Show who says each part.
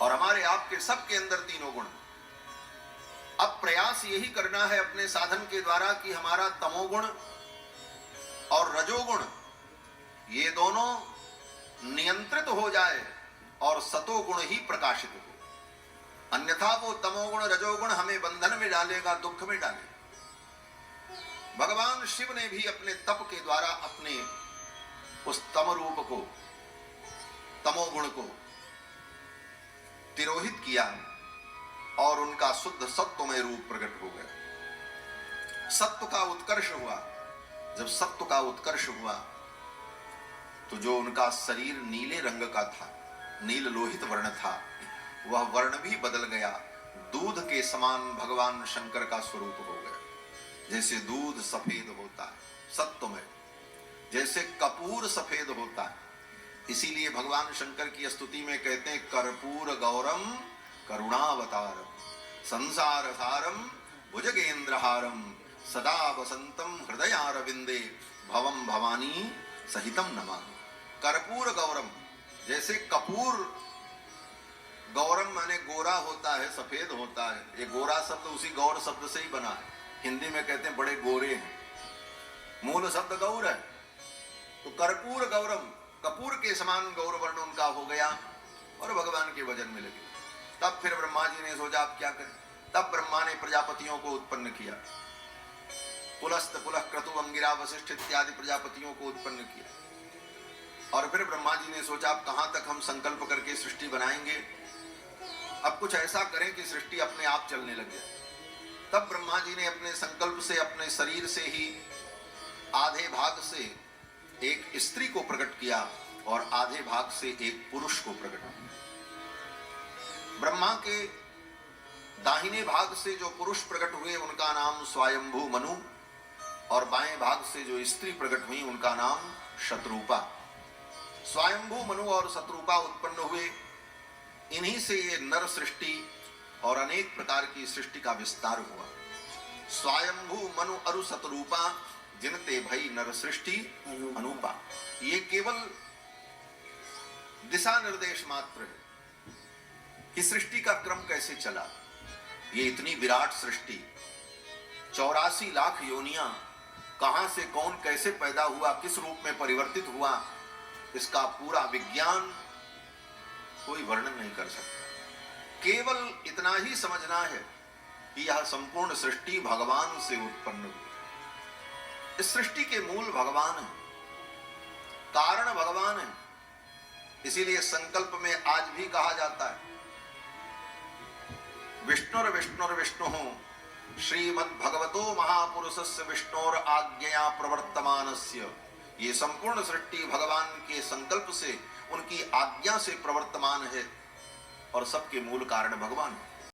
Speaker 1: और हमारे आपके सबके अंदर तीनों गुण। अब प्रयास यही करना है अपने साधन के द्वारा कि हमारा तमोगुण और रजोगुण ये दोनों नियंत्रित हो जाए और सतोगुण ही प्रकाशित हो, अन्यथा वो तमोगुण रजोगुण हमें बंधन में डालेगा, दुख में डालेगा। भगवान शिव ने भी अपने तप के द्वारा अपने उस तम रूप को, तमोगुण को तिरोहित किया और उनका शुद्ध सत्वमय रूप प्रकट हो गया। सत्व का उत्कर्ष हुआ। जब सत्व का उत्कर्ष हुआ तो जो उनका शरीर नीले रंग का था, नील लोहित वर्ण था, वह वर्ण भी बदल गया। दूध के समान भगवान शंकर का स्वरूप हो गया। जैसे दूध सफेद होता है सत्वमय, जैसे कपूर सफेद होता है, इसीलिए भगवान शंकर की स्तुति में कहते हैं कर्पूर गौरम करुणावतारम संसार सारम भुजगेंद्रहारम सदा वसंतम हृदयारविंदे भवम भवानी सहितम नमामि। कर्पूर गौरम, जैसे कपूर, गौरम माने गोरा होता है, सफेद होता है। ये गोरा शब्द उसी गौर शब्द से ही बना है। हिंदी में कहते हैं बड़े गोरे हैं, मूल शब्द गौर है। तो कर्पूर गौरम, कपूर के समान गौर वर्ण उनका हो गया और भगवान के भजन में लगे। तब फिर ब्रह्मा जी ने सोचा आप क्या करें। तब ब्रह्मा ने प्रजापतियों को उत्पन्न किया, पुलस्त पुलह क्रतु अंगिरा वशिष्ठ इत्यादि प्रजापतियों को उत्पन्न किया। और फिर ब्रह्मा जी ने सोचा अब कहां तक हम संकल्प करके सृष्टि बनाएंगे, अब कुछ ऐसा करें कि सृष्टि अपने आप चलने लग जाए। तब ब्रह्मा जी ने अपने संकल्प से, अपने शरीर से ही आधे भाग से एक स्त्री को प्रकट किया और आधे भाग से एक पुरुष को प्रकट किया। ब्रह्मा के दाहिने भाग से जो पुरुष प्रकट हुए उनका नाम स्वयंभू मनु, और बाएं भाग से जो स्त्री प्रकट हुई उनका नाम शत्रुपा। स्वयंभू मनु और शत्रुपा उत्पन्न हुए। इन्हीं से ये नर सृष्टि और अनेक प्रकार की सृष्टि का विस्तार हुआ। स्वयंभू मनु अरु शत्रुपा जिनते भई नर सृष्टि अनुपा। ये केवल दिशा निर्देश मात्र है कि सृष्टि का क्रम कैसे चला। ये इतनी विराट सृष्टि, 84 लाख योनियां, कहां से कौन कैसे पैदा हुआ, किस रूप में परिवर्तित हुआ, इसका पूरा विज्ञान कोई वर्णन नहीं कर सकता। केवल इतना ही समझना है कि यह संपूर्ण सृष्टि भगवान से उत्पन्न हुई। इस सृष्टि के मूल भगवान है, कारण भगवान है। इसीलिए संकल्प में आज भी कहा जाता है विष्णुर विष्णुर विष्णु श्रीमद् भगवतो महापुरुषस्य विष्णोर आज्ञया प्रवर्तमानस्य। ये संपूर्ण सृष्टि भगवान के संकल्प से, उनकी आज्ञा से प्रवर्तमान है और सबके मूल कारण भगवान है।